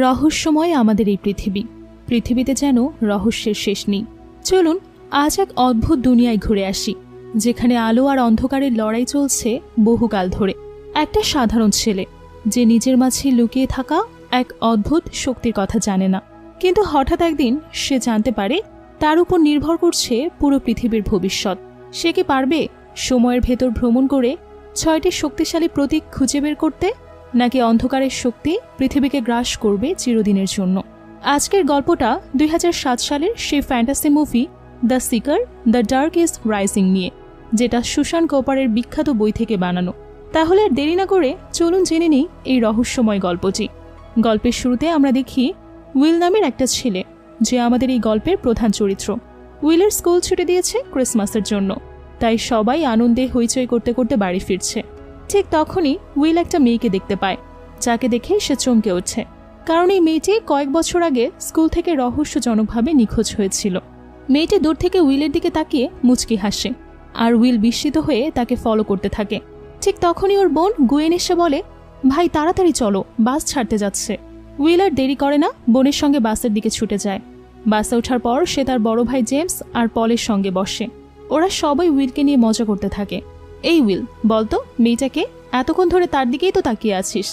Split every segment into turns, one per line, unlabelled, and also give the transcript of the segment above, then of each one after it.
রহস্যময় আমাদের এই পৃথিবীতে যেন রহস্যের শেষ নেই। চলুন আজ এক অদ্ভুত দুনিয়ায় ঘুরে আসি, যেখানে আলো আর অন্ধকারের লড়াই চলছে বহুকাল ধরে। একটা সাধারণ ছেলে যে নিজের মাঝে লুকিয়ে থাকা এক অদ্ভুত শক্তির কথা জানে না, কিন্তু হঠাৎ একদিন সে জানতে পারে তার উপর নির্ভর করছে পুরো পৃথিবীর ভবিষ্যৎ। সে কি পারবে সময়ের ভেতর ভ্রমণ করে 6টি শক্তিশালী প্রতীক খুঁজে বের করতে, নাকি অন্ধকারের শক্তি পৃথিবীকে গ্রাস করবে চিরদিনের জন্য? আজকের গল্পটা 2007 সালের সেই fantasy movie the seeker the dark is rising নিয়ে, যেটা সুশান কোপারের বিখ্যাত বই থেকে বানানো। তাহলে আর দেরি না করে চলুন জেনে নিই এই রহস্যময় গল্পটি। গল্পের শুরুতে আমরা দেখি উইল নামের একটা ছেলে, যে আমাদের এই গল্পের প্রধান চরিত্র। উইলের স্কুল ছুটি দিয়েছে ক্রিসমাসের জন্য, তাই সবাই আনন্দে হইচই করতে করতে বাড়ি ফিরছে। ঠিক তখনই উইল একটা মেয়েকে দেখতে পায়, যাকে দেখে সে চমকে ওঠে, কারণ এই মেয়েটি কয়েক বছর আগে স্কুল থেকে রহস্যজনকভাবে নিখোঁজ হয়েছিল। মেয়েটি দূর থেকে উইলের দিকে তাকিয়ে মুচকি হাসে, আর উইল বিস্মিত হয়ে তাকে ফলো করতে থাকে। ঠিক তখনই ওর বোন গুয়েন এসে বলে, ভাই তাড়াতাড়ি চলো, বাস ছাড়তে যাচ্ছে। উইল আর দেরি করে না, বোনের সঙ্গে বাসের দিকে ছুটে যায়। বাসে ওঠার পর সে তার বড় ভাই জেমস আর পলের সঙ্গে বসে। ওরা সবাই উইলকে নিয়ে মজা করতে থাকে। এই উইল, বলতো মেয়েটাকে, এতক্ষণ ধরে তার দিকেই তো তাকিয়ে আছিস।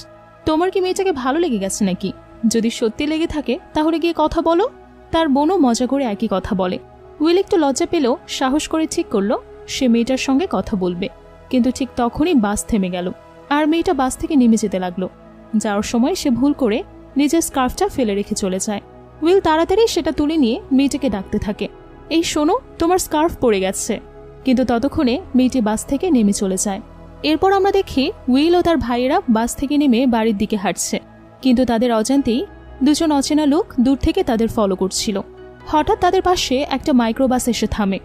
তোমার কি মেয়েটাকে ভালো লেগে গেছে নাকি? যদি সত্যি লেগে থাকে তাহলে গিয়ে কথা বলো। তার বোনও মজা করে একই কথা বলে। উইল একটু লজ্জা পেলেও সাহস করে ঠিক করলো সে মেয়েটার সঙ্গে কথা বলবে। কিন্তু ঠিক তখনই বাস থেমে গেল, আর মেয়েটা বাস থেকে নেমে যেতে লাগলো। যাওয়ার সময় সে ভুল করে নিজের স্কার্ফটা ফেলে রেখে চলে যায়। উইল তাড়াতাড়ি সেটা তুলে নিয়ে মেয়েটাকে ডাকতে থাকে, এই শোনো, তোমার স্কার্ফ পড়ে গেছে। কিন্তু ততক্ষণে মেয়েটি বাস থেকে নেমে চলে যায়। এরপর আমরা দেখি উইল ও তার ভাইয়েরা বাস থেকে নেমে বাড়ির দিকে হাঁটছে, কিন্তু তাদের অজান্তেই দুজন অচেনা লোক দূর থেকে তাদের ফলো করছিল। হঠাৎ তাদের পাশে একটা মাইক্রোবাস এসে থামে।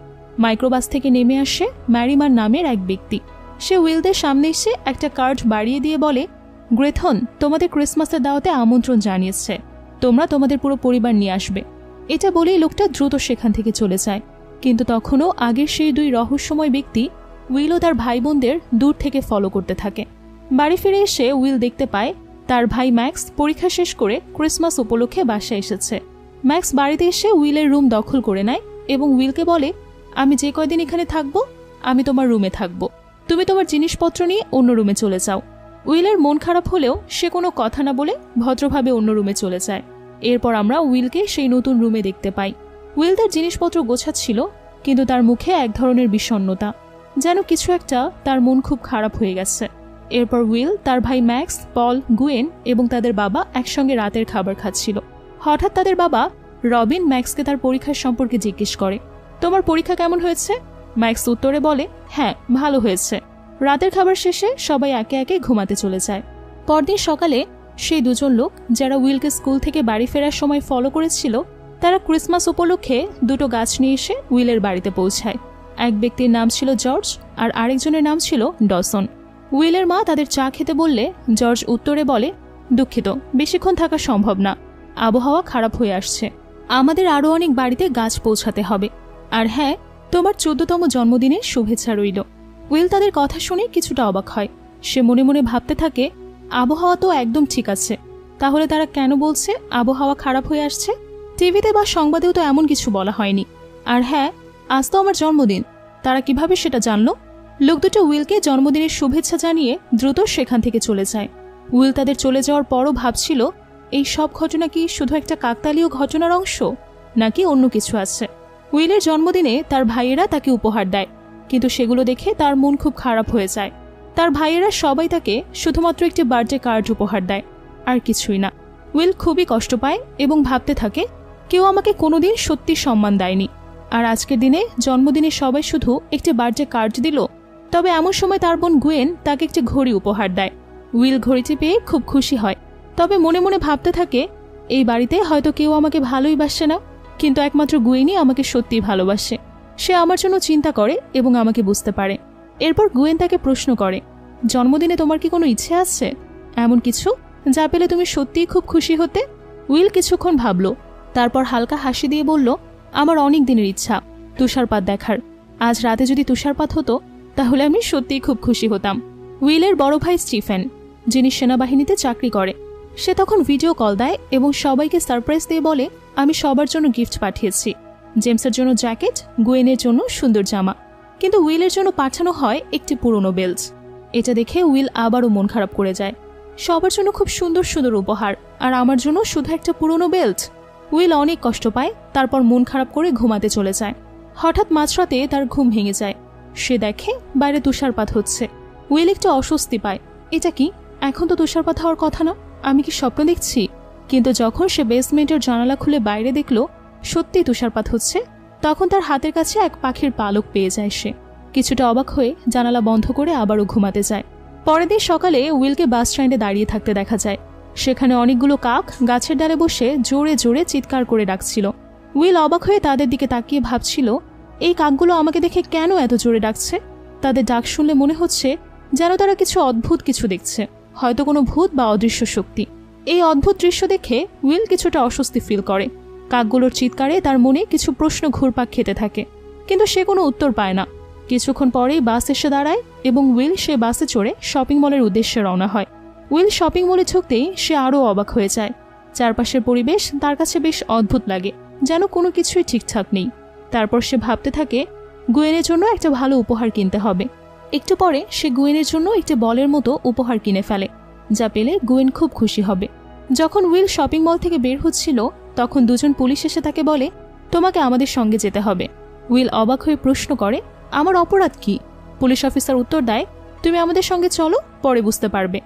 মাইক্রোবাস থেকে নেমে আসে ম্যারিমার নামের এক ব্যক্তি। সে উইলদের সামনে এসে একটা কার্ড বাড়িয়ে দিয়ে বলে, গ্রেথন তোমাদের ক্রিসমাসের দাওয়াতে আমন্ত্রণ জানিয়েছে, তোমরা তোমাদের পুরো পরিবার নিয়ে আসবে। এটা বলেই লোকটা দ্রুত সেখান থেকে চলে যায়। কিন্তু তখনও আগের সেই দুই রহস্যময় ব্যক্তি উইল ও তার ভাই বোনদের দূর থেকে ফলো করতে থাকে। বাড়ি ফিরে এসে উইল দেখতে পায় তার ভাই ম্যাক্স পরীক্ষা শেষ করে ক্রিসমাস উপলক্ষে বাসায় এসেছে। ম্যাক্স বাড়িতে এসে উইলের রুম দখল করে নেয় এবং উইলকে বলে, আমি যে কয়দিন এখানে থাকবো আমি তোমার রুমে থাকবো, তুমি তোমার জিনিসপত্র নিয়ে অন্য রুমে চলে যাও। উইলের মন খারাপ হলেও সে কোনো কথা না বলে ভদ্রভাবে অন্য রুমে চলে যায়। এরপর আমরা উইলকে সেই নতুন রুমে দেখতে পাই। উইল তার জিনিসপত্র গোছাচ্ছিল, কিন্তু তার মুখে এক ধরনের বিষণ্ণতা, যেন কিছু একটা তার মন খুব খারাপ হয়ে গেছে। এরপর উইল, তার ভাই ম্যাক্স, পল, গুয়েন এবং তাদের বাবা একসঙ্গে রাতের খাবার খাচ্ছিল। হঠাৎ তাদের বাবা রবিন ম্যাক্সকে তার পরীক্ষার সম্পর্কে জিজ্ঞেস করে, তোমার পরীক্ষা কেমন হয়েছে? ম্যাক্স উত্তরে বলে, হ্যাঁ ভালো হয়েছে। রাতের খাবার শেষে সবাই একে একে ঘুমাতে চলে যায়। পরদিন সকালে সেই দুজন লোক যারা উইলকে স্কুল থেকে বাড়ি ফেরার সময় ফলো করেছিল, তারা ক্রিসমাস উপলক্ষে দুটো গাছ নিয়ে এসে উইলের বাড়িতে পৌঁছায়। এক ব্যক্তির নাম ছিল জর্জ আর আরেকজনের নাম ছিল ডসন। উইলের মা তাদের চা খেতে বললে জর্জ উত্তরে বলে, দুঃখিত, বেশিক্ষণ থাকা সম্ভব না, আবহাওয়া খারাপ হয়ে আসছে, আমাদের আরও অনেক বাড়িতে গাছ পৌঁছাতে হবে। আর হ্যাঁ, তোমার 14তম জন্মদিনের শুভেচ্ছা রইল। উইল তাদের কথা শুনে কিছুটা অবাক হয়। সে মনে মনে ভাবতে থাকে, আবহাওয়া তো একদম ঠিক আছে, তাহলে তারা কেন বলছে আবহাওয়া খারাপ হয়ে আসছে? টিভিতে বা সংবাদেও তো এমন কিছু বলা হয়নি। আর হ্যাঁ, আজ তো আমার জন্মদিন, তারা কিভাবে সেটা জানলো? লোক দুটো উইলকে জন্মদিনের শুভেচ্ছা জানিয়ে দ্রুত সেখান থেকে চলে যায়। উইল তাদের চলে যাওয়ার পরও ভাবছিল, এই সব ঘটনা কি শুধু একটা কাকতালীয় ঘটনার অংশ, নাকি অন্য কিছু আছে? উইলের জন্মদিনে তার ভাইয়েরা তাকে উপহার দেয়, কিন্তু সেগুলো দেখে তার মন খুব খারাপ হয়ে যায়। তার ভাইয়েরা সবাই তাকে শুধুমাত্র একটি বার্থডে কার্ড উপহার দেয়, আর কিছুই না। উইল খুবই কষ্ট পায় এবং ভাবতে থাকে, কেউ আমাকে কোনোদিন সত্যি সম্মান দেয়নি, আর আজকের দিনে জন্মদিনে সবাই শুধু একটি বার্থডে কার্ড দিল। তবে এমন সময় তার বোন গুয়েন তাকে একটি ঘড়ি উপহার দেয়। উইল ঘড়িটি পেয়ে খুব খুশি হয়, তবে মনে মনে ভাবতে থাকে, এই বাড়িতে হয়তো কেউ আমাকে ভালোই বাসে না, কিন্তু একমাত্র গুয়েনই আমাকে সত্যিই ভালোবাসে। সে আমার জন্য চিন্তা করে এবং আমাকে বুঝতে পারে। এরপর গুয়েন তাকে প্রশ্ন করে, জন্মদিনে তোমার কি কোনো ইচ্ছে আছে, এমন কিছু যা পেলে তুমি সত্যিই খুব খুশি হতে? উইল কিছুক্ষণ ভাবল, তারপর হালকা হাসি দিয়ে বলল, আমার অনেক দিনের ইচ্ছা তুষারপাত দেখার। আজ রাতে যদি তুষারপাত হতো তাহলে আমি সত্যিই খুব খুশি হতাম। উইলের বড় ভাই স্টিফেন, যিনি সেনাবাহিনীতে চাকরি করে, সে তখন ভিডিও কল দেয় এবং সবাইকে সারপ্রাইজ দিয়ে বলে, আমি সবার জন্য গিফট পাঠিয়েছি। জেমসের জন্য জ্যাকেট, গুয়েনের জন্য সুন্দর জামা, কিন্তু উইলের জন্য পাঠানো হয় একটি পুরনো বেল্ট। এটা দেখে উইল আবারও মন খারাপ করে যায়। সবার জন্য খুব সুন্দর সুন্দর উপহার, আর আমার জন্য শুধু একটা পুরনো বেল্ট। উইল অনেক কষ্ট পায়, তারপর মন খারাপ করে ঘুমাতে চলে যায়। হঠাৎ মাঝরাতে তার ঘুম ভেঙে যায়। সে দেখে বাইরে তুষারপাত হচ্ছে। উইল একটু অস্বস্তি পায়। এটা কি? এখন তো তুষারপাত হওয়ার কথা না, আমি কি স্বপ্ন দেখছি? কিন্তু যখন সে বেসমেন্টের জানালা খুলে বাইরে দেখল সত্যিই তুষারপাত হচ্ছে, তখন তার হাতের কাছে এক পাখির পালক পেয়ে যায়। সে কিছুটা অবাক হয়ে জানালা বন্ধ করে আবারও ঘুমাতে যায়। পরের দিন সকালে উইলকে বাস স্ট্যান্ডে দাঁড়িয়ে থাকতে দেখা যায়। সেখানে অনেকগুলো কাক গাছের ডালে বসে জোরে জোরে চিৎকার করে ডাকছিল। উইল অবাক হয়ে তাদের দিকে তাকিয়ে ভাবছিল, এই কাকগুলো আমাকে দেখে কেন এত জোরে ডাকছে? তাদের ডাক শুনলে মনে হচ্ছে যেন তারা কিছু অদ্ভুত কিছু দেখছে, হয়তো কোনো ভূত বা অদৃশ্য শক্তি। এই অদ্ভুত দৃশ্য দেখে উইল কিছুটা অস্বস্তি ফিল করে। কাকগুলোর চিৎকারে তার মনে কিছু প্রশ্ন ঘুরপাক খেতে থাকে, কিন্তু সে কোনো উত্তর পায় না। কিছুক্ষণ পরেই বাস এসে দাঁড়ায় এবং উইল সে বাসে চড়ে শপিং মলের উদ্দেশ্যে রওনা হয়। উইল শপিং মলে ঢুকতেই সে আরও অবাক হয়ে যায়। চারপাশের পরিবেশ তার কাছে বেশ অদ্ভুত লাগে, যেন কোনো কিছুই ঠিকঠাক নেই। তারপর সে ভাবতে থাকে গুয়েনের জন্য একটা ভালো উপহার কিনতে হবে। একটু পরে সে গুয়েনের জন্য একটি বলের মতো উপহার কিনে ফেলে, যা পেলে গুয়েন খুব খুশি হবে। যখন উইল শপিং মল থেকে বের হচ্ছিল, তখন দুজন পুলিশ এসে তাকে বলে, তোমাকে আমাদের সঙ্গে যেতে হবে। উইল অবাক হয়ে প্রশ্ন করে, আমার অপরাধ কি? পুলিশ অফিসার উত্তর দেয়, তুমি আমাদের সঙ্গে চলো, পরে বুঝতে পারবে।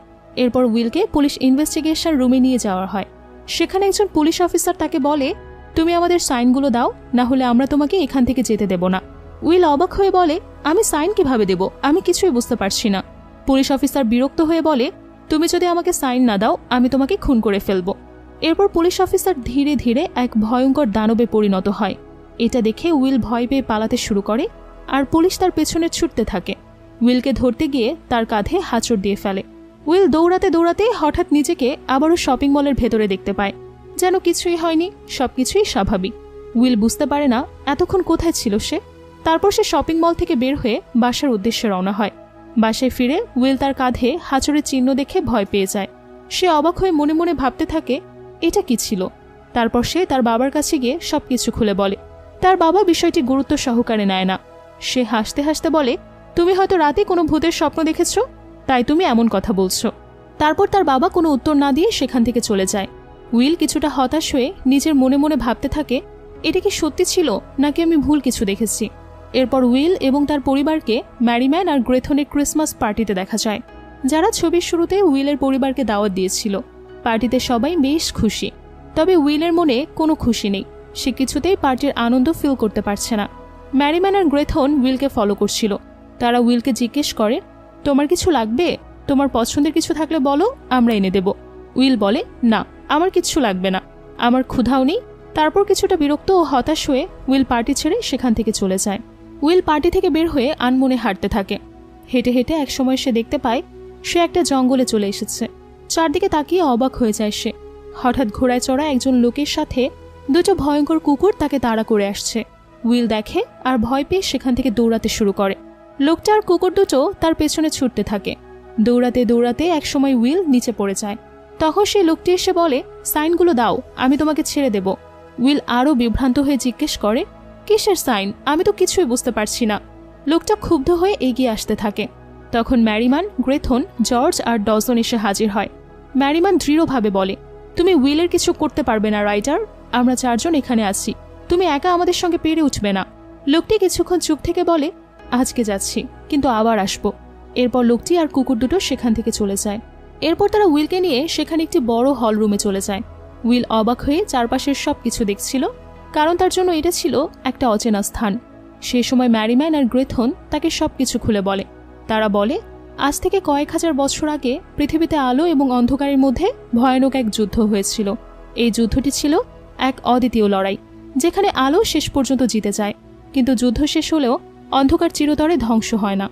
এরপর উইলকে পুলিশ ইনভেস্টিগেশন রুমে নিয়ে যাওয়া হয়। সেখানে একজন পুলিশ অফিসার তাকে বলে, তুমি আমাদের সাইনগুলো দাও, না হলে আমরা তোমাকে এখান থেকে যেতে দেব না। উইল অবাক হয়ে বলে, আমি সাইন কিভাবে দেব? আমি কিছুই বুঝতে পারছি না। পুলিশ অফিসার বিরক্ত হয়ে বলে, তুমি যদি আমাকে সাইন না দাও, আমি তোমাকে খুন করে ফেলব। এরপর পুলিশ অফিসার ধীরে ধীরে এক ভয়ঙ্কর দানবে পরিণত হয়। এটা দেখে উইল ভয় পেয়ে পালাতে শুরু করে, আর পুলিশ তার পেছনে ছুটতে থাকে। উইলকে ধরতে গিয়ে তার কাঁধে হাঁচড় দিয়ে ফেলে। উইল দৌড়াতে দৌড়াতে হঠাৎ নিজেকে আবারও শপিং মলের ভেতরে দেখতে পায়, যেন কিছুই হয়নি, সবকিছুই স্বাভাবিক। উইল বুঝতে পারে না এতক্ষণ কোথায় ছিল সে। তারপর সে শপিং মল থেকে বের হয়ে বাসার উদ্দেশ্যে রওনা হয়। বাসায় ফিরে উইল তার কাঁধে হাঁচড়ের চিহ্ন দেখে ভয় পেয়ে যায়। সে অবাক হয়ে মনে মনে ভাবতে থাকে, এটা কি ছিল? তারপর সে তার বাবার কাছে গিয়ে সবকিছু খুলে বলে। তার বাবা বিষয়টি গুরুত্ব সহকারে নেয় না। সে হাসতে হাসতে বলে, তুমি হয়তো রাতে কোনো ভূতের স্বপ্ন দেখেছ, তাই তুমি এমন কথা বলছো। তারপর তার বাবা কোনো উত্তর না দিয়ে সেখান থেকে চলে যায়। উইল কিছুটা হতাশ হয়ে নিজের মনে মনে ভাবতে থাকে, এটা কি সত্যি ছিল নাকি আমি ভুল কিছু দেখেছি। এরপর উইল এবং তার পরিবারকে ম্যারিম্যান আর গ্রেথনের ক্রিসমাস পার্টিতে দেখা যায়, যারা ছবির শুরুতে উইলের পরিবারকে দাওয়াত দিয়েছিল। পার্টিতে সবাই বেশ খুশি, তবে উইলের মনে কোনো খুশি নেই। সে কিছুতেই পার্টির আনন্দ ফিল করতে পারছে না। ম্যারিম্যান আর গ্রেথন উইলকে ফলো করছিল। তারা উইলকে জিজ্ঞেস করে, তোমার কিছু লাগবে? তোমার পছন্দের কিছু থাকলে বলো, আমরা এনে দেব। উইল বলে, না, আমার কিচ্ছু লাগবে না, আমার ক্ষুধাও নেই। তারপর কিছুটা বিরক্ত ও হতাশ হয়ে উইল পার্টি ছেড়ে সেখান থেকে চলে যায়। উইল পার্টি থেকে বের হয়ে আনমনে হাঁটতে থাকে। হেঁটে হেঁটে একসময় সে দেখতে পায় সে একটা জঙ্গলে চলে এসেছে। চারদিকে তাকিয়ে অবাক হয়ে যায় সে। হঠাৎ ঘোড়ায় চড়া একজন লোকের সাথে দুটো ভয়ঙ্কর কুকুর তাকে তাড়া করে আসছে। উইল দেখে আর ভয় পেয়ে সেখান থেকে দৌড়াতে শুরু করে। লোকটা আর কুকুর দুটো তার পেছনে ছুটতে থাকে। দৌড়াতে দৌড়াতে একসময় উইল নিচে পড়ে যায়। তখন সেই লোকটি এসে বলে, সাইনগুলো দাও, আমি তোমাকে ছেড়ে দেব। উইল আরও বিভ্রান্ত হয়ে জিজ্ঞেস করে, কিসের সাইন? আমি তো কিছুই বুঝতে পারছি না। লোকটা ক্ষুব্ধ হয়ে এগিয়ে আসতে থাকে। তখন ম্যারিম্যান, গ্রেথন, জর্জ আর ডজন এসে হাজির হয়। ম্যারিম্যান দৃঢ়ভাবে বলে, তুমি উইলের কিছু করতে পারবে না রাইটার, আমরা চারজন এখানে আছি, তুমি একা আমাদের সঙ্গে পেরে উঠবে না। লোকটি কিছুক্ষণ চুপ থেকে বলে, আজকে যাচ্ছি, কিন্তু আবার আসব। এরপর লোকটি আর কুকুর দুটো সেখান থেকে চলে যায়। এরপর তারা উইলকে নিয়ে সেখানে একটি বড় হল রুমে চলে যায়। উইল অবাক হয়ে চারপাশের সব কিছু দেখছিল, কারণ তার জন্য এটা ছিল একটা অচেনা স্থান। সে সময় ম্যারিম্যান আর গ্রেথন তাকে সবকিছু খুলে বলে। তারা বলে, আজ থেকে কয়েক হাজার বছর আগে পৃথিবীতে আলো এবং অন্ধকারের মধ্যে ভয়ানক এক যুদ্ধ হয়েছিল। এই যুদ্ধটি ছিল এক অদ্বিতীয় লড়াই, যেখানে আলো শেষ পর্যন্ত জিতে যায়। কিন্তু যুদ্ধ শেষ হলেও অন্ধকার চিরতরে ধ্বংস হয় না।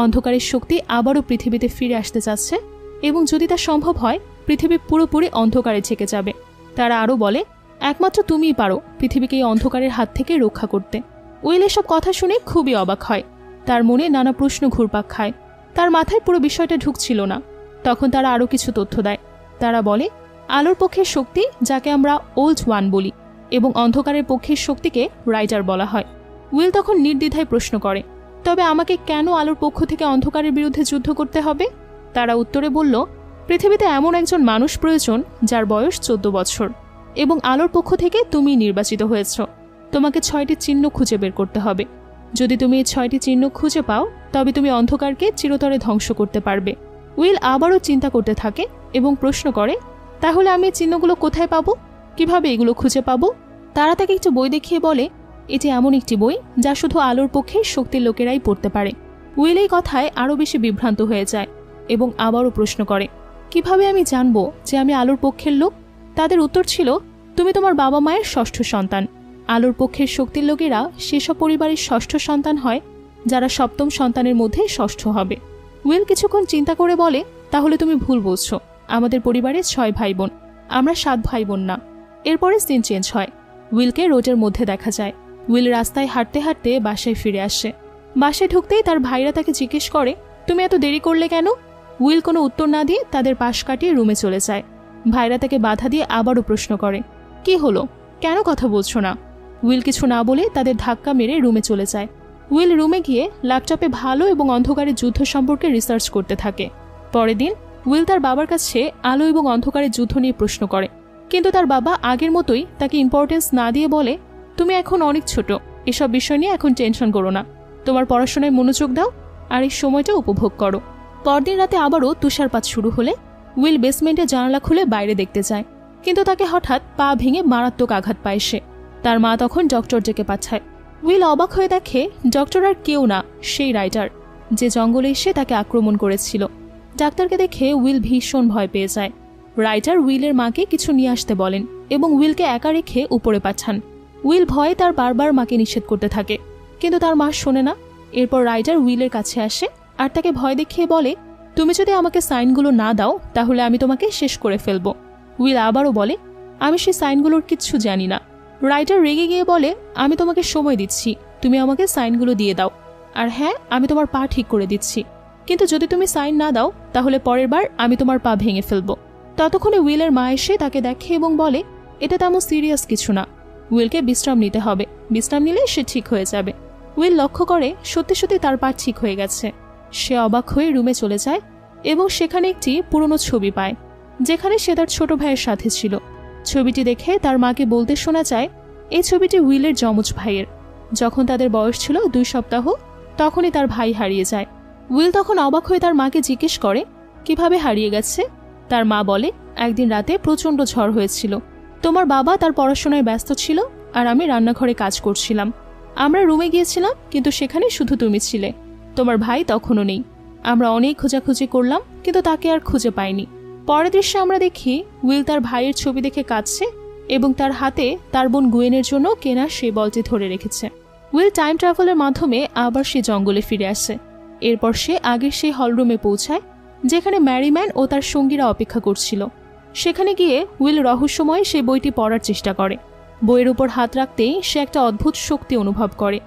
অন্ধকারের শক্তি আবারও পৃথিবীতে ফিরে আসতে চাচ্ছে, এবং যদি তা সম্ভব হয় পৃথিবী পুরোপুরি অন্ধকারে ঢেকে যাবে। তারা আরও বলে, একমাত্র তুমিই পারো পৃথিবীকে এই অন্ধকারের হাত থেকে রক্ষা করতে। উইল এসব কথা শুনে খুবই অবাক হয়। তার মনে নানা প্রশ্ন ঘুরপাক খায়। তার মাথায় পুরো বিষয়টা ঢুকছিল না। তখন তারা আরও কিছু তথ্য দেয়। তারা বলে, আলোর পক্ষের শক্তি, যাকে আমরা ওল্ড ওয়ান বলি, এবং অন্ধকারের পক্ষের শক্তিকে রাইটার বলা হয়। উইল তখন নির্দ্বিধায় প্রশ্ন করে, তবে আমাকে কেন আলোর পক্ষ থেকে অন্ধকারের বিরুদ্ধে যুদ্ধ করতে হবে? তারা উত্তরে বলল, পৃথিবীতে এমন একজন মানুষ প্রয়োজন যার বয়স 14 বছর, এবং আলোর পক্ষ থেকে তুমি নির্বাচিত হয়েছ। তোমাকে 6টি চিহ্ন খুঁজে বের করতে হবে। যদি তুমি এই 6টি চিহ্ন খুঁজে পাও, তবে তুমি অন্ধকারকে চিরতরে ধ্বংস করতে পারবে। উইল আবারও চিন্তা করতে থাকে এবং প্রশ্ন করে, তাহলে আমি এই চিহ্নগুলো কোথায় পাবো? কিভাবে এগুলো খুঁজে পাবো? তারা তাকে একটি বই দেখিয়ে বলে, এটি এমন একটি বই যা শুধু আলোর পক্ষে শক্তির লোকেরাই পড়তে পারে। উইল এই কথায় আরও বেশি বিভ্রান্ত হয়ে যায় এবং আবারও প্রশ্ন করে, কিভাবে আমি জানবো যে আমি আলোর পক্ষের লোক? তাদের উত্তর ছিল, তুমি তোমার বাবা মায়ের 6ষ্ঠ সন্তান। আলোর পক্ষের শক্তির লোকেরা সেসব পরিবারের 6ষ্ঠ সন্তান হয় যারা 7ম সন্তানের মধ্যে 6ষ্ঠ হবে। উইল কিছুক্ষণ চিন্তা করে বলে, তাহলে তুমি ভুল বলছো। আমাদের পরিবারে 6 ভাই বোন, আমরা 7 ভাই বোন না। এরপরে সিন চেঞ্জ হয়। উইলকে রোডের মধ্যে দেখা যায়। উইল রাস্তায় হাঁটতে হাঁটতে বাসায় ফিরে আসে। বাসায় ঢুকতেই তার ভাইরা তাকে জিজ্ঞেস করে, তুমি এত দেরি করলে কেন? উইল কোনো উত্তর না দিয়ে তাদের পাশ কাটিয়ে রুমে চলে যায়। ভাইরা তাকে বাধা দিয়ে আবারও প্রশ্ন করে, কি হলো, কেন কথা বলছো না? উইল কিছু না বলে তাদের ধাক্কা মেরে রুমে চলে যায়। উইল রুমে গিয়ে ল্যাপটপে ভালো এবং অন্ধকারের যুদ্ধ সম্পর্কে রিসার্চ করতে থাকে। পরের দিন উইল তার বাবার কাছে আলো এবং অন্ধকারের যুদ্ধ নিয়ে প্রশ্ন করে, কিন্তু তার বাবা আগের মতোই তাকে ইম্পর্টেন্স না দিয়ে বলে, তুমি এখন অনেক ছোট, এসব বিষয় নিয়ে এখন টেনশন করো না, তোমার পড়াশোনায় মনোযোগ দাও আর এই সময়টা উপভোগ করো। পরদিন রাতে আবারও তুষারপাত শুরু হলে উইল বেসমেন্টে জানালা খুলে বাইরে দেখতে যায়, কিন্তু তাকে হঠাৎ পা ভেঙে মারাত্মক আঘাত পায় সে। তার মা তখন ডক্টর ডেকে পাঠায়। উইল অবাক হয়ে দেখে ডক্টর আর কেউ না, সেই রাইটার, যে জঙ্গলে এসে তাকে আক্রমণ করেছিল। ডাক্তারকে দেখে উইল ভীষণ ভয় পেয়ে যায়। রাইটার উইলের মাকে কিছু নিয়ে আসতে বলেন এবং উইলকে একা রেখে উপরে পাঠান। উইল ভয়ে তার বারবার মাকে নিষেধ করতে থাকে, কিন্তু তার মা শোনে না। এরপর রাইটার উইলের কাছে আসে আর তাকে ভয় দেখিয়ে বলে, তুমি যদি আমাকে সাইনগুলো না দাও তাহলে আমি তোমাকে শেষ করে ফেলবো। উইল আবারও বলে, আমি সেই সাইনগুলোর কিচ্ছু জানি না। রাইটার রেগে গিয়ে বলে, আমি তোমাকে সময় দিচ্ছি, তুমি আমাকে সাইনগুলো দিয়ে দাও, আর হ্যাঁ, আমি তোমার পা ঠিক করে দিচ্ছি, কিন্তু যদি তুমি সাইন না দাও তাহলে পরের বার আমি তোমার পা ভেঙে ফেলবো। ততক্ষণে উইলের মা এসে তাকে দেখে এবং বলে, এটা তেমন সিরিয়াস কিছু না, উইলকে বিশ্রাম নিতে হবে, বিশ্রাম নিলে সে ঠিক হয়ে যাবে। উইল লক্ষ্য করে সত্যি সত্যি তার পা ঠিক হয়ে গেছে। সে অবাক হয়ে রুমে চলে যায় এবং সেখানে একটি পুরনো ছবি পায়, যেখানে সে তার ছোট ভাইয়ের সাথে ছিল। ছবিটি দেখে তার মাকে বলতে শোনা যায়, এই ছবিটি উইলের যমজ ভাইয়ের। যখন তাদের বয়স ছিল 2 সপ্তাহ, তখনই তার ভাই হারিয়ে যায়। উইল তখন অবাক হয়ে তার মাকে জিজ্ঞেস করে, কিভাবে হারিয়ে গেছে? তার মা বলে, একদিন রাতে প্রচণ্ড ঝড় হয়েছিল, তোমার বাবা তার পড়াশোনায় ব্যস্ত ছিল আর আমি রান্নাঘরে কাজ করছিলাম। আমরা রুমে গিয়েছিলাম, কিন্তু সেখানে শুধু তুমি ছিলে, তোমার ভাই তখনও নেই। আমরা অনেক খোঁজাখুঁজি করলাম, কিন্তু তাকে আর খুঁজে পাইনি। পরের দৃশ্যে আমরা দেখি উইল তার ভাইয়ের ছবি দেখে কাঁদছে এবং তার হাতে তার বোন গুয়েনের জন্য কেনা সেই বলটি ধরে রেখেছে। উইল টাইম ট্রাভেলের মাধ্যমে আবার সে জঙ্গলে ফিরে আসে। এরপর সে আগের সেই হলরুমে পৌঁছায়, যেখানে ম্যারিম্যান ও তার সঙ্গীরা অপেক্ষা করছিল। সেখানে গিয়ে উইল রহস্যময় সেই বইটি পড়ার চেষ্টা করে। বইয়ের উপর হাত রাখতেই সে একটা অদ্ভুত শক্তি অনুভব করে।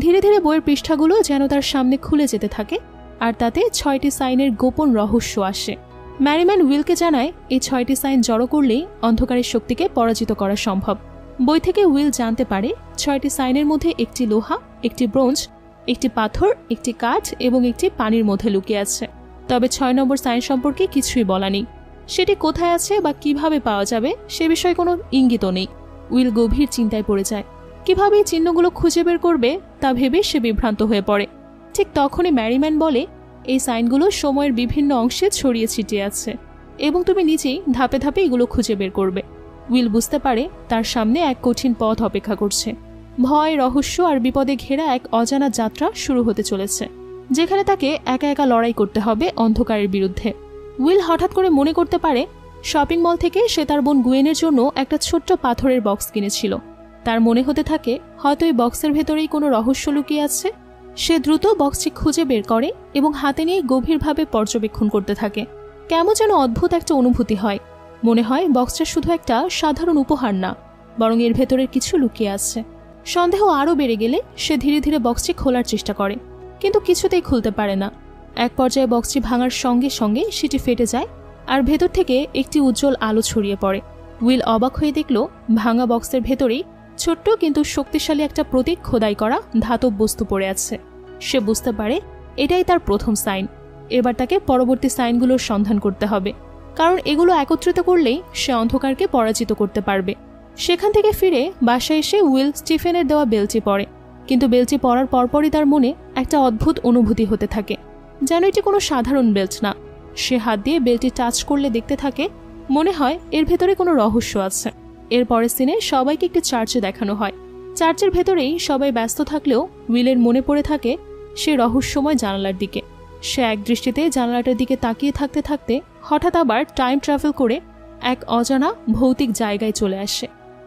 ধীরে ধীরে বইয়ের পৃষ্ঠাগুলো যেন তার সামনে খুলে যেতে থাকে, আর তাতে 6টি সাইনের গোপন রহস্য আসে। ম্যারিম্যান উইলকে জানায়, এই 6টি সাইন জড়ো করলেই অন্ধকারের শক্তিকে পরাজিত করা সম্ভব। বই থেকে উইল জানতে পারে 6টি সাইনের মধ্যে একটি লোহা, একটি ব্রোঞ্জ, একটি পাথর, একটি কাঠ এবং একটি পানির মধ্যে লুকিয়ে আছে। তবে 6 নম্বর সাইন সম্পর্কে কিছুই বলা নেই। সেটি কোথায় আছে বা কিভাবে পাওয়া যাবে সে বিষয়ে কোনো ইঙ্গিতও নেই। উইল গভীর চিন্তায় পড়ে যায়। কিভাবে এই চিহ্নগুলো খুঁজে বের করবে তা ভেবে সে বিভ্রান্ত হয়ে পড়ে। ঠিক তখনই ম্যারিম্যান বলে, এই সাইনগুলো সময়ের বিভিন্ন অংশে ছড়িয়ে ছিটিয়ে আছে এবং তুমি নিজেই ধাপে ধাপে এগুলো খুঁজে বের করবে। উইল বুঝতে পারে তার সামনে এক কঠিন পথ অপেক্ষা করছে। ভয়, রহস্য আর বিপদে ঘেরা এক অজানা যাত্রা শুরু হতে চলেছে, যেখানে তাকে একা একা লড়াই করতে হবে অন্ধকারের বিরুদ্ধে। উইল হঠাৎ করে মনে করতে পারে, শপিং মল থেকে সে তার বোন গুয়েনের জন্য একটা ছোট্ট পাথরের বক্স কিনেছিল। তার মনে হতে থাকে হয়তো এই বক্সের ভেতরেই কোনো রহস্য লুকিয়ে আছে। সে দ্রুত বক্সটি খুঁজে বের করে এবং হাতে নিয়ে গভীরভাবে পর্যবেক্ষণ করতে থাকে। কেমন যেন অদ্ভুত একটা অনুভূতি হয়। মনে হয় বক্সটা শুধু একটা সাধারণ উপহার না, বরং এর ভেতরের কিছু লুকিয়ে আছে। সন্দেহ আরও বেড়ে গেলে সে ধীরে ধীরে বক্সটি খোলার চেষ্টা করে, কিন্তু কিছুতেই খুলতে পারে না। এক পর্যায়ে বক্সটি ভাঙার সঙ্গে সঙ্গে সেটি ফেটে যায় আর ভেতর থেকে একটি উজ্জ্বল আলো ছড়িয়ে পড়ে। উইল অবাক হয়ে দেখল ভাঙা বক্সের ভেতরেই ছোট্ট কিন্তু শক্তিশালী একটা প্রতীক খোদাই করা ধাতব বস্তু পড়ে আছে। সে বুঝতে পারে এটাই তার প্রথম সাইন। এবার তাকে পরবর্তী সাইনগুলোর সন্ধান করতে হবে, কারণ এগুলো একত্রিত করলেই সে অন্ধকারকে পরাজিত করতে পারবে। সেখান থেকে ফিরে বাসায় এসে উইল স্টিফেনের দেওয়া বেলটি পড়ে, কিন্তু বেলটি পড়ার পরপরই তার মনে একটা অদ্ভুত অনুভূতি হতে থাকে, যেন এটি কোনো সাধারণ বেল্ট না। সে হাত দিয়ে বেলটি টাচ করলে দেখতে থাকে মনে হয় এর ভেতরে কোনো রহস্য আছে। এর পরের সিনে সবাইকে একটি চার্চে দেখানো হয়। চার্চের ভেতরেই সবাই ব্যস্ত থাকলেও উইলের মনে পড়ে থাকে সে রহস্যময় জানালার দিকে। সে এক দৃষ্টিতে জানালাটার দিকে তাকিয়ে থাকতে থাকতে হঠাৎ আবার টাইম ট্রাভেল করে এক অজানা ভৌতিক জায়গায় চলে আসে।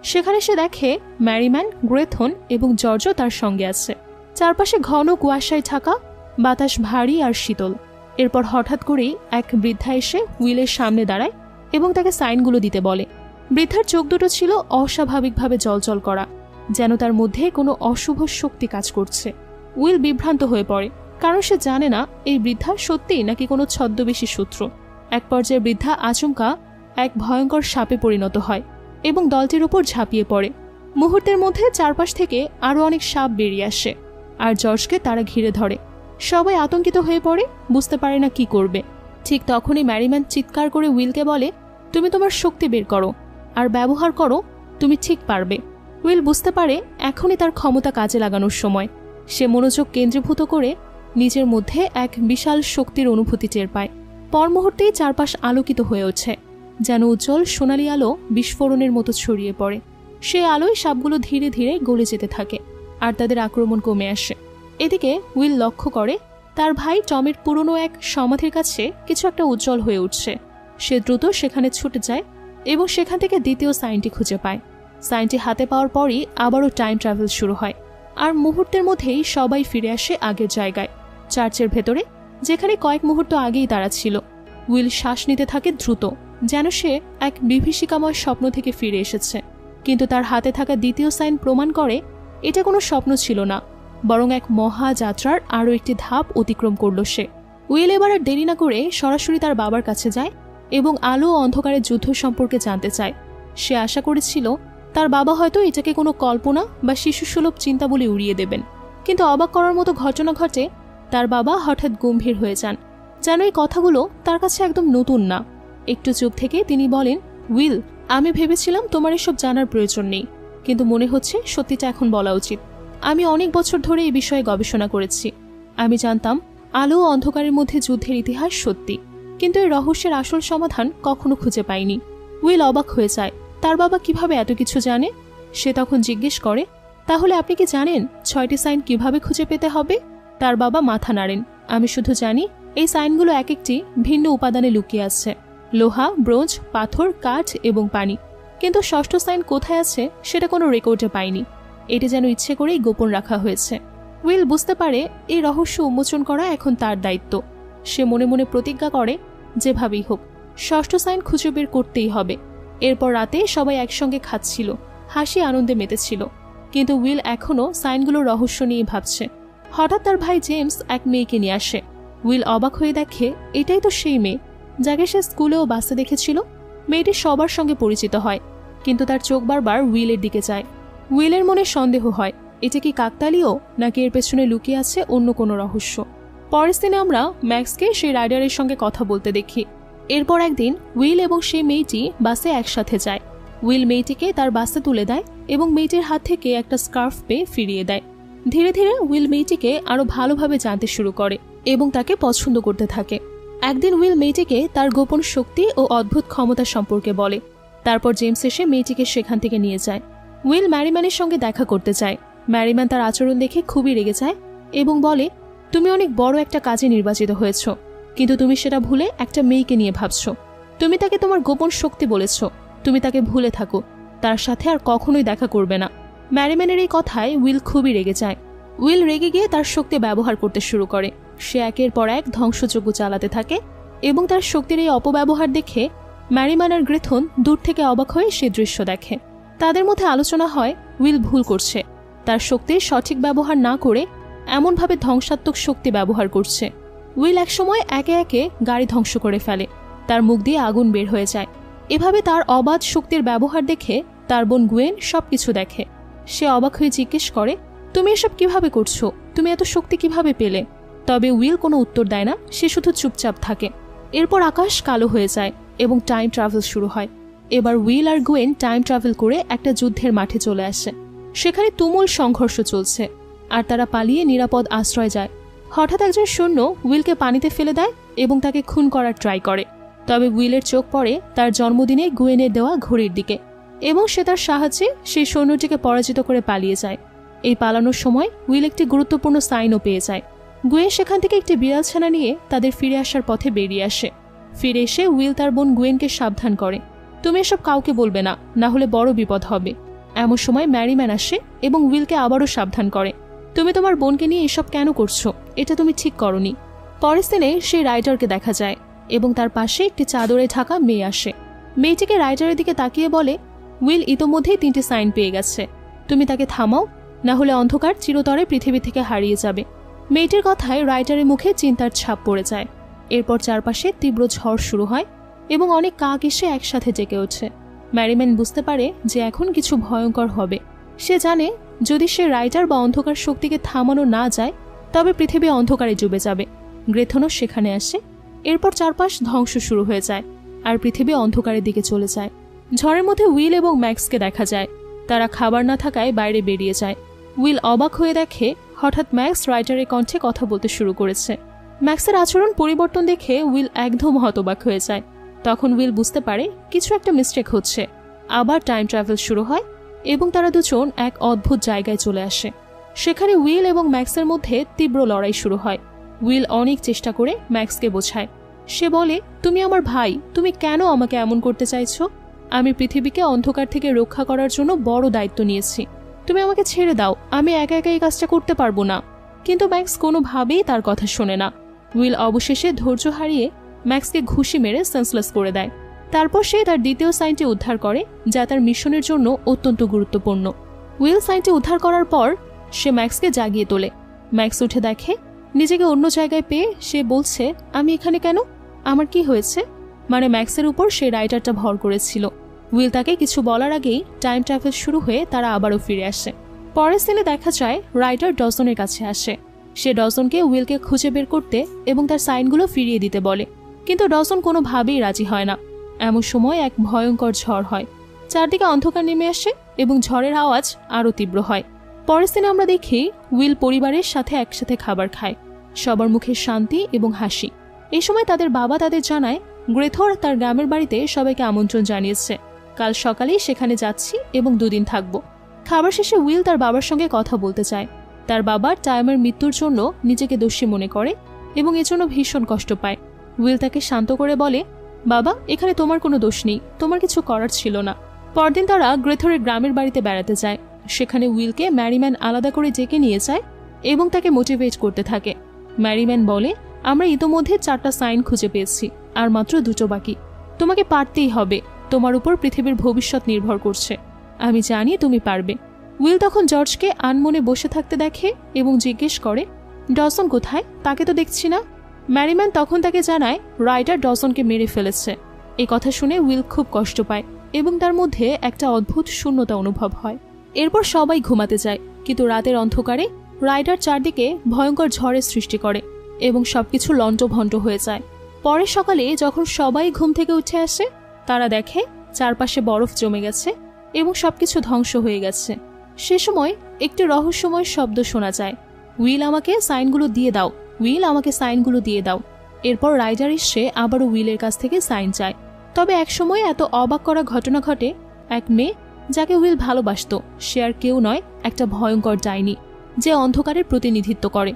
সেখানে সে দেখে ম্যারিম্যান, গ্রেথন এবং জর্জ তার সঙ্গে আছে। চারপাশে ঘন কুয়াশায় ঢাকা, বাতাস ভারী আর শীতল। এরপর হঠাৎ করেই এক বৃদ্ধা এসে উইলের সামনে দাঁড়ায় এবং তাকে সাইনগুলো দিতে বলে। বৃদ্ধার চোখ দুটো ছিল অস্বাভাবিকভাবে জলজল করা, যেন তার মধ্যে কোনো অশুভ শক্তি কাজ করছে। উইল বিভ্রান্ত হয়ে পড়ে, কারণ সে জানে না এই বৃদ্ধা সত্যিই নাকি কোনো ছদ্মবেশী সূত্র। এক পর্যায়ে বৃদ্ধা আচমকা এক ভয়ঙ্কর সাপে পরিণত হয় এবং দলটির উপর ঝাঁপিয়ে পড়ে। মুহূর্তের মধ্যে চারপাশ থেকে আরও অনেক সাপ বেরিয়ে আসে আর জর্জকে তারা ঘিরে ধরে। সবাই আতঙ্কিত হয়ে পড়ে, বুঝতে পারে না কি করবে। ঠিক তখনই ম্যারিম্যান চিৎকার করে উইলকে বলে, তুমি তোমার শক্তি বের করো আর ব্যবহার করো, তুমি ঠিক পারবে। উইল বুঝতে পারে এখনই তার ক্ষমতা কাজে লাগানোর সময়। সে মনোযোগ কেন্দ্রীভূত করে নিজের মধ্যে এক বিশাল শক্তির অনুভূতি টের পায়। পর মুহূর্তেই চারপাশ আলোকিত হয়ে ওঠে, যেন উজ্জ্বল সোনালি আলো বিস্ফোরণের মতো ছড়িয়ে পড়ে। সেই আলোয় সাপগুলো ধীরে ধীরে গলে যেতে থাকে আর তাদের আক্রমণ কমে আসে। এদিকে উইল লক্ষ্য করে তার ভাই টমের পুরনো এক সমাধির কাছে কিছু একটা উজ্জ্বল হয়ে উঠছে। সে দ্রুত সেখানে ছুটে যায় এবং সেখান থেকে দ্বিতীয় সাইনটি খুঁজে পায়। সাইনটি হাতে পাওয়ার পরই আবারও টাইম ট্রাভেল শুরু হয় আর মুহূর্তের মধ্যেই সবাই ফিরে আসে আগের জায়গায়, চার্চের ভেতরে, যেখানে কয়েক মুহূর্ত আগেই তারা ছিল। উইল শ্বাস নিতে থাকে দ্রুত, যেন সে এক বিভীষিকাময় স্বপ্ন থেকে ফিরে এসেছে। কিন্তু তার হাতে থাকা দ্বিতীয় সাইন প্রমাণ করে এটা কোনো স্বপ্ন ছিল না, বরং এক মহাযাত্রার আরও একটি ধাপ অতিক্রম করল সে। উইল এবার আর দেরি না করে সরাসরি তার বাবার কাছে যায় এবং আলো ও অন্ধকারের যুদ্ধ সম্পর্কে জানতে চায়। সে আশা করেছিল তার বাবা হয়তো এটাকে কোনো কল্পনা বা শিশুসুলভ চিন্তা বলে উড়িয়ে দেবেন, কিন্তু অবাক করার মতো ঘটনা ঘটে। তার বাবা হঠাৎ গম্ভীর হয়ে যান, যেন এই কথাগুলো তার কাছে একদম নতুন না। একটু চুপ থেকে তিনি বলেন, উইল, আমি ভেবেছিলাম তোমার এসব জানার প্রয়োজন নেই, কিন্তু মনে হচ্ছে সত্যিটা এখন বলা উচিত। আমি অনেক বছর ধরে এই বিষয়ে গবেষণা করেছি। আমি জানতাম আলো ও অন্ধকারের মধ্যে যুদ্ধের ইতিহাস সত্যি, কিন্তু এই রহস্যের আসল সমাধান কখনো খুঁজে পাইনি। উইল অবাক হয়ে যায়, তার বাবা কিভাবে এত কিছু জানে। সে তখন জিজ্ঞেস করে, তাহলে আপনি কি জানেন 6টি সাইন কিভাবে খুঁজে পেতে হবে? তার বাবা মাথা নাড়েন, আমি শুধু জানি এই সাইনগুলো এক একটি ভিন্ন উপাদানে লুকিয়ে আছে, লোহা, ব্রোঞ্জ, পাথর, কাঠ এবং পানি। কিন্তু 6ষ্ঠ সাইন কোথায় আছে সেটা কোনো রেকর্ডে পাইনি। এটি যেন ইচ্ছে করেই গোপন রাখা হয়েছে। উইল বুঝতে পারে এই রহস্য উন্মোচন করা এখন তার দায়িত্ব। সে মনে মনে প্রতিজ্ঞা করে যেভাবেই হোক 6ষ্ঠ সাইন খুঁজে বের করতেই হবে। এরপর রাতে সবাই একসঙ্গে খাচ্ছিল, হাসি আনন্দে মেতেছিল, কিন্তু উইল এখনও সাইনগুলোর রহস্য নিয়ে ভাবছে। হঠাৎ তার ভাই জেমস এক মেয়েকে নিয়ে আসে। উইল অবাক হয়ে দেখে এটাই তো সেই মেয়ে যাকে সে স্কুলেও বাসে দেখেছিল। মেয়েটি সবার সঙ্গে পরিচিত হয়, কিন্তু তার চোখ বারবার উইলের দিকে যায়। উইলের মনে সন্দেহ হয়, এটা কি কাকতালীয় নাকি এর পেছনে লুকিয়ে আছে অন্য কোনো রহস্য। পরের দিনে আমরা ম্যাক্সকে সেই রাইডারের সঙ্গে কথা বলতে দেখি। এরপর একদিন উইল এবং সেই মেয়েটি বাসে একসাথে যায়। উইল মেয়েটিকে তার বাসে তুলে দেয় এবং মেয়েটির হাত থেকে একটা স্কার্ফ পেয়ে ফিরিয়ে দেয়। ধীরে ধীরে উইল মেয়েটিকে আরো ভালোভাবে জানতে শুরু করে এবং তাকে পছন্দ করতে থাকে। একদিন উইল মেয়েটিকে তার গোপন শক্তি ও অদ্ভুত ক্ষমতা সম্পর্কে বলে। তারপর জেমস এসে মেয়েটিকে সেখান থেকে নিয়ে যায়। উইল ম্যারিম্যানের সঙ্গে দেখা করতে চায়। ম্যারিম্যান তার আচরণ দেখে খুবই রেগে যায় এবং বলে, তুমি অনেক বড় একটা কাজে নির্বাচিত হয়েছ, কিন্তু তুমি সেটা ভুলে একটা মেয়েকে নিয়ে ভাবছ। তুমি তাকে তোমার গোপন শক্তি বলেছ, তুমি তাকে ভুলে থাকো, তার সাথে আর কখনোই দেখা করবে না। ম্যারিম্যানের এই কথায় উইল খুবই রেগে যায়। উইল রেগে গিয়ে তার শক্তি ব্যবহার করতে শুরু করে। সে একের পর এক ধ্বংসযজ্ঞ চালাতে থাকে এবং তার শক্তির এই অপব্যবহার দেখে ম্যারিম্যান আর গ্রেথন দূর থেকে অবাক হয়ে সে দৃশ্য দেখে। তাদের মধ্যে আলোচনা হয় উইল ভুল করছে, তার শক্তির সঠিক ব্যবহার না করে এমনভাবে ধ্বংসাত্মক শক্তি ব্যবহার করছে। উইল একসময় একে একে গাড়ি ধ্বংস করে ফেলে তার মুখ দিয়ে আগুন বের হয়ে যায়। এভাবে তার অবাধ শক্তির ব্যবহার দেখে তার বোন গুয়েন সবকিছু দেখে। সে অবাক হয়ে জিজ্ঞেস করে, তুমি এসব কিভাবে করছো? তুমি এত শক্তি কিভাবে পেলে? তবে উইল কোনো উত্তর দেয় না, সে শুধু চুপচাপ থাকে। এরপর আকাশ কালো হয়ে যায় এবং টাইম ট্রাভেল শুরু হয়। এবার উইল আর গুয়েন টাইম ট্রাভেল করে একটা যুদ্ধের মাঠে চলে আসে। সেখানে তুমুল সংঘর্ষ চলছে আর তারা পালিয়ে নিরাপদ আশ্রয় যায়। হঠাৎ একজন সৈন্য উইলকে পানিতে ফেলে দেয় এবং তাকে খুন করার ট্রাই করে। তবে উইলের চোখ পড়ে তার জন্মদিনে গুয়েনের দেওয়া ঘড়ির দিকে এবং সে তার সাহায্যে সেই সৈন্যটিকে পরাজিত করে পালিয়ে যায়। এই পালানোর সময় উইল একটি গুরুত্বপূর্ণ সাইনও পেয়ে যায়। গুয়েন সেখান থেকে একটি বিড়াল ছানা নিয়ে তাদের ফিরে আসার পথে বেরিয়ে আসে। ফিরে এসে উইল তার বোন গুয়েনকে সাবধান করে, তুমি এসব কাউকে বলবে না, না হলে বড় বিপদ হবে। এমন সময় ম্যারিম্যান আসে এবং উইলকে আবারও সাবধান করে, তুমি তোমার বোনকে নিয়ে এসব কেন করছো? এটা তুমি ঠিক করনি। পরের দিনে সেই রাইটারকে দেখা যায় এবং তার পাশে একটি চাদরে ঢাকা মেয়ে আসে। মেয়েটিকে রাইটারের দিকে তাকিয়ে বলে, উইল ইতোমধ্যেই 3টি সাইন পেয়ে গেছে, তুমি তাকে থামাও, না হলে অন্ধকার চিরতরে পৃথিবী থেকে হারিয়ে যাবে। মেয়েটির কথায় রাইটারের মুখে চিন্তার ছাপ পড়ে যায়। এরপর চারপাশে তীব্র ঝড় শুরু হয় এবং অনেক কাক এসে একসাথে জেগে ওঠে। ম্যারিম্যান বুঝতে পারে যে এখন কিছু ভয়ঙ্কর হবে। সে জানে যদি সে রাইটার বা অন্ধকার শক্তিকে থামানো না যায় তবে পৃথিবী অন্ধকারে ডুবে যাবে। গ্রেথনও সেখানে আসে। এরপর চারপাশ ধ্বংস শুরু হয়ে যায় আর পৃথিবী অন্ধকারের দিকে চলে যায়। ঝড়ের মধ্যে উইল এবং ম্যাক্সকে দেখা যায়, তারা খাবার না থাকায় বাইরে বেরিয়ে যায়। উইল অবাক হয়ে দেখে হঠাৎ ম্যাক্স রাইটারের কণ্ঠে কথা বলতে শুরু করেছে। ম্যাক্সের আচরণ পরিবর্তন দেখে উইল একদম হতবাক হয়ে যায়। তখন উইল বুঝতে পারে কিছু একটা মিস্টেক হচ্ছে। আবার টাইম ট্রাভেল শুরু হয় এবং তারা দুজন এক অদ্ভুত জায়গায় চলে আসে। সেখানে উইল এবং ম্যাক্সের মধ্যে তীব্র লড়াই শুরু হয়। উইল অনেক চেষ্টা করে ম্যাক্সকে বোঝায়। সে বলে, তুমি আমার ভাই, তুমি কেন আমাকে এমন করতে চাইছো? আমি পৃথিবীকে অন্ধকার থেকে রক্ষা করার জন্য বড় দায়িত্ব নিয়েছি, তুমি আমাকে ছেড়ে দাও, আমি একা একা এই কাজটা করতে পারবো না। কিন্তু ম্যাক্স কোনোভাবেই তার কথা শোনে না। উইল অবশেষে ধৈর্য হারিয়ে ম্যাক্সকে ঘুষি মেরে সেন্সলেস করে দেয়। তারপর সে তার দ্বিতীয় সাইনটি উদ্ধার করে, যা তার মিশনের জন্য অত্যন্ত গুরুত্বপূর্ণ। উইল সাইনটি উদ্ধার করার পর সে ম্যাক্সকে জাগিয়ে তোলে। ম্যাক্স উঠে দেখে নিজেকে অন্য জায়গায় পেয়ে সে বলছে, আমি এখানে কেন? আমার কি হয়েছে? মানে ম্যাক্সের উপর সে রাইটারটা ভর করেছিল। উইল তাকে কিছু বলার আগেই টাইম ট্রাভেল শুরু হয়ে তারা আবারও ফিরে আসে। পরের সিনে দেখা যায় রাইটার ডজনের কাছে আসে। সে ডজনকে উইলকে খুঁজে বের করতে এবং তার সাইনগুলো ফিরিয়ে দিতে বলে, কিন্তু ডজন কোনোভাবেই রাজি হয় না। এমন সময় এক ভয়ঙ্কর ঝড় হয়, চারদিকে অন্ধকার নেমে আসে এবং ঝড়ের আওয়াজ আরও তীব্র হয়। পরের দিনে আমরা দেখি উইল পরিবারের সাথে একসাথে খাবার খায়, সবার মুখে শান্তি এবং হাসি। এই সময় তাদের বাবা তাদের জানায় গ্রেথর তার গ্রামের বাড়িতে সবাইকে আমন্ত্রণ জানিয়েছে, কাল সকালেই সেখানে যাচ্ছি এবং 2 দিন থাকব। খাবার শেষে উইল তার বাবার সঙ্গে কথা বলতে চায়। তার বাবা টাইমের মৃত্যুর জন্য নিজেকে দোষী মনে করে এবং এজন্য ভীষণ কষ্ট পায়। উইল তাকে শান্ত করে বলে, বাবা, এখানে তোমার কোনো দোষ নেই, তোমার কিছু করার ছিল না। পরদিন তারা গ্রেথরের গ্রামের বাড়িতে বেড়াতে যায়। সেখানে উইলকে ম্যারিম্যান আলাদা করে ডেকে নিয়ে যায় এবং তাকে মোটিভেট করতে থাকে। ম্যারিম্যান বলে, আমরা ইতোমধ্যে 4টা সাইন খুঁজে পেয়েছি, আর মাত্র 2টো বাকি। তোমাকে পারতেই হবে, তোমার উপর পৃথিবীর ভবিষ্যৎ নির্ভর করছে, আমি জানি তুমি পারবে। উইল তখন জর্জকে আনমনে বসে থাকতে দেখে এবং জিজ্ঞেস করে, ডজন কোথায়? তাকে তো দেখছি না। ম্যারিম্যান তখন তাকে জানায় রাইটার ডজনকে মেরে ফেলেছে। এই কথা শুনে উইল খুব কষ্ট পায় এবং তার মধ্যে একটা অদ্ভুত শূন্যতা অনুভব হয়। এরপর সবাই ঘুমাতে যায়, কিন্তু রাতের অন্ধকারে রাইটার চারদিকে ভয়ঙ্কর ঝড়ের সৃষ্টি করে এবং সবকিছু লন্ডভন্ড হয়ে যায়। পরের সকালে যখন সবাই ঘুম থেকে উঠে আসে, তারা দেখে চারপাশে বরফ জমে গেছে এবং সবকিছু ধ্বংস হয়ে গেছে। সে সময় একটি রহস্যময় শব্দ শোনা যায়, উইল আমাকে সাইনগুলো দিয়ে দাও, উইল আমাকে সাইনগুলো দিয়ে দাও। এরপর রাইটার এসে আবারও উইলের কাছ থেকে সাইন চায়। তবে একসময় এত অবাক করা ঘটনা ঘটে, এক মেয়ে যাকে উইল ভালোবাসত, সে আর কেউ নয়, একটা ভয়ঙ্কর ডাইনি যে অন্ধকারের প্রতিনিধিত্ব করে।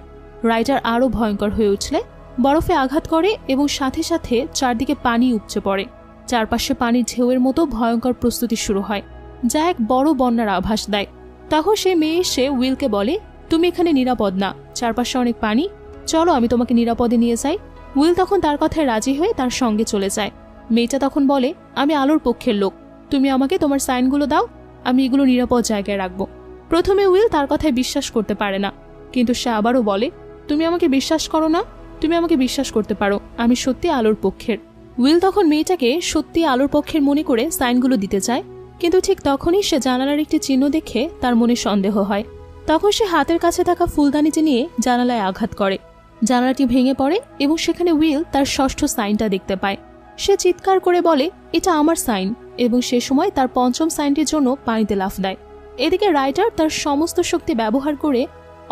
রাইটার আরও ভয়ঙ্কর হয়ে উঠলে বরফে আঘাত করে এবং সাথে সাথে চারদিকে পানি উপচে পড়ে। চারপাশে পানির ঢেউয়ের মতো ভয়ঙ্কর প্রস্তুতি শুরু হয়, যা এক বড় বন্যার আভাস দেয়। তখন সে মেয়ে এসে উইলকে বলে, তুমি এখানে নিরাপদ না, চারপাশে অনেক পানি, চলো আমি তোমাকে নিরাপদে নিয়ে যাই। উইল তখন তার কথায় রাজি হয়ে তার সঙ্গে চলে যায়। মেয়েটা তখন বলে, আমি আলোর পক্ষের লোক, তুমি আমাকে তোমার সাইনগুলো দাও, আমি এগুলো নিরাপদ জায়গায় রাখবো। প্রথমে উইল তার কথায় বিশ্বাস করতে পারে না, কিন্তু সে আবারও বলে, তুমি আমাকে বিশ্বাস করো না? তুমি আমাকে বিশ্বাস করতে পারো, আমি সত্যি আলোর পক্ষের। উইল তখন মেয়েটাকে সত্যি আলোর পক্ষের মনে করে সাইনগুলো দিতে চায়, কিন্তু ঠিক তখনই সে জানালার একটি চিহ্ন দেখে তার মনে সন্দেহ হয়। তখন সে হাতের কাছে থাকা ফুলদানিটি নিয়ে জানালায় আঘাত করে। জানালাটি ভেঙে পড়ে এবং সেখানে উইল তার ষষ্ঠ সাইনটা দেখতে পায়। সে চিৎকার করে বলে, এটা আমার সাইন, এবং সে সময় তার পঞ্চম সাইনটির জন্য পানিতে লাফ দেয়। এদিকে রাইটার তার সমস্ত শক্তি ব্যবহার করে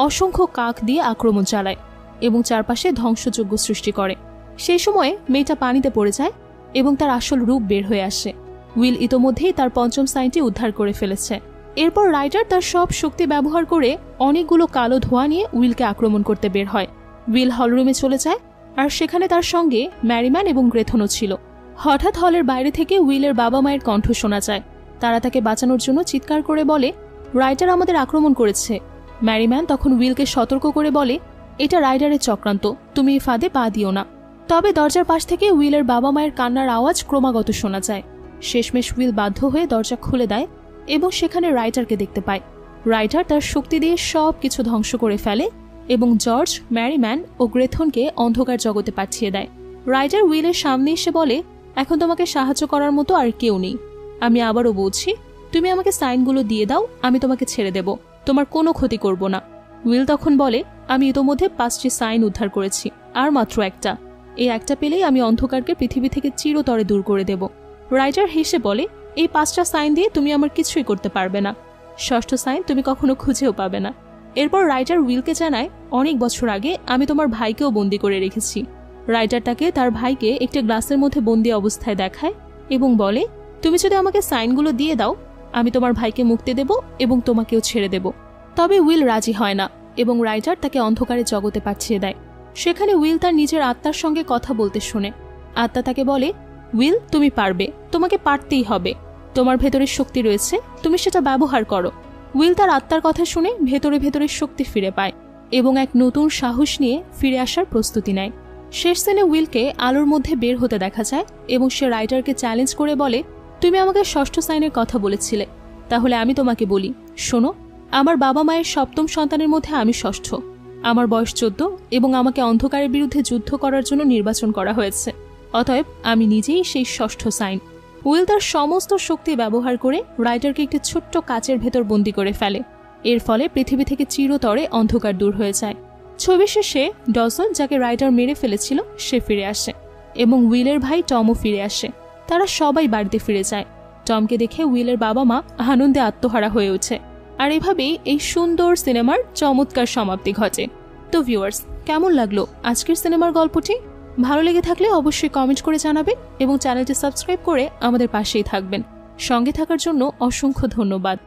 অসংখ্য কাক দিয়ে আক্রমণ চালায় এবং চারপাশে ধ্বংসযজ্ঞ সৃষ্টি করে। সেই সময়ে মেয়েটা পানিতে পড়ে যায় এবং তার আসল রূপ বের হয়ে আসে। উইল ইতোমধ্যেই তার পঞ্চম সাইনটি উদ্ধার করে ফেলেছে। এরপর রাইটার তার সব শক্তি ব্যবহার করে অনেকগুলো কালো ধোঁয়া নিয়ে উইলকে আক্রমণ করতে বের হয়। উইল হলরুমে চলে যায়, আর সেখানে তার সঙ্গে ম্যারিম্যান এবং গ্রেথনও ছিল। হঠাৎ হলের বাইরে থেকে উইলের বাবা মায়ের কণ্ঠ শোনা যায়। তারা তাকে বাঁচানোর জন্য চিৎকার করে বলে, রাইটার আমাদের আক্রমণ করেছে। ম্যারিম্যান তখন উইলকে সতর্ক করে বলে, এটা রাইডারের চক্রান্ত, তুমি এই ফাঁদে পা দিও না। তবে দরজার পাশ থেকে উইলের বাবা মায়ের কান্নার আওয়াজ ক্রমাগত শোনা যায়। শেষমেশ উইল বাধ্য হয়ে দরজা খুলে দেয় এবং সেখানে রাইটারকে দেখতে পায়। রাইটার তার শক্তি দিয়ে সব কিছু ধ্বংস করে ফেলে এবং জর্জ, ম্যারিম্যান ও গ্রেথনকে অন্ধকার জগতে পাঠিয়ে দেয়। রাইটার উইলের সামনে এসে বলে, এখন তোমাকে সাহায্য করার মতো আর কেউ নেই। আমি আবারও বলছি, তুমি আমাকে সাইনগুলো দিয়ে দাও, আমি তোমাকে ছেড়ে দেব, তোমার কোনো ক্ষতি করব না। উইল তখন বলে, আমি ইতোমধ্যে 5টি সাইন উদ্ধার করেছি, আর মাত্র একটা। এই একটা পেলেই আমি অন্ধকারকে পৃথিবী থেকে চিরতরে দূর করে দেব। রাইটার হেসে বলে, এই 5টা সাইন দিয়ে তুমি আমার কিছুই করতে পারবে না। ষষ্ঠ সাইন তুমি কখনো খুঁজেও পাবে না। এরপর রাইটার উইলকে জানায়, অনেক বছর আগে আমি তোমার ভাইকেও বন্দি করে রেখেছি। রাইটার তাকে তার ভাইকে একটা গ্লাসের মধ্যে বন্দি অবস্থায় দেখায় এবং বলে, তুমি যদি আমাকে সাইনগুলো দিয়ে দাও, আমি তোমার ভাইকে মুক্তি দেব এবং তোমাকেও ছেড়ে দেব। তবে উইল রাজি হয় না এবং রাইটার তাকে অন্ধকারের জগতে পাঠিয়ে দেয়। সেখানে উইল তার নিজের আত্মার সঙ্গে কথা বলতে শোনে। আত্মা তাকে বলে, উইল তুমি পারবে, তোমাকে পারতেই হবে, তোমার ভেতরে শক্তি রয়েছে, তুমি সেটা ব্যবহার করো। উইল তার আত্মার কথা শুনে ভেতরে ভেতরে শক্তি ফিরে পায় এবং এক নতুন সাহস নিয়ে ফিরে আসার প্রস্তুতি নেয়। শেষ সিনে উইলকে আলোর মধ্যে বের হতে দেখা যায় এবং সে রাইটারকে চ্যালেঞ্জ করে বলে, তুমি আমাকে ষষ্ঠ সাইনের কথা বলেছিলে, তাহলে আমি তোমাকে বলি, শোনো, আমার বাবা মায়ের সপ্তম সন্তানের মধ্যে আমি ষষ্ঠ। আমার বয়স 14 এবং আমাকে অন্ধকারের বিরুদ্ধে যুদ্ধ করার জন্য নির্বাচন করা হয়েছে। অতএব আমি নিজেই সেই ষষ্ঠ সাইন। উইল তার সমস্ত শক্তি ব্যবহার করে রাইটারকে একটি ছোট্ট কাচের ভেতর বন্দী করে ফেলে। এর ফলে পৃথিবী থেকে চিরতরে অন্ধকার দূর হয়ে যায়। ছবি শেষে ডজন, যাকে রাইটার মেরে ফেলেছিল, সে ফিরে আসে এবং উইলের ভাই টমও ফিরে আসে। তারা সবাই বাড়িতে ফিরে যায়। টমকে দেখে উইলের বাবা মা আনন্দে আত্মহারা হয়ে ওঠে। আর এভাবেই এই সুন্দর সিনেমার চমৎকার সমাপ্তি ঘটে। তো ভিউয়ার্স, কেমন লাগলো আজকের সিনেমার গল্পটি? ভালো লেগে থাকলে অবশ্যই কমেন্ট করে জানাবেন এবং চ্যানেলটি সাবস্ক্রাইব করে আমাদের পাশেই থাকবেন। সঙ্গে থাকার জন্য অসংখ্য ধন্যবাদ।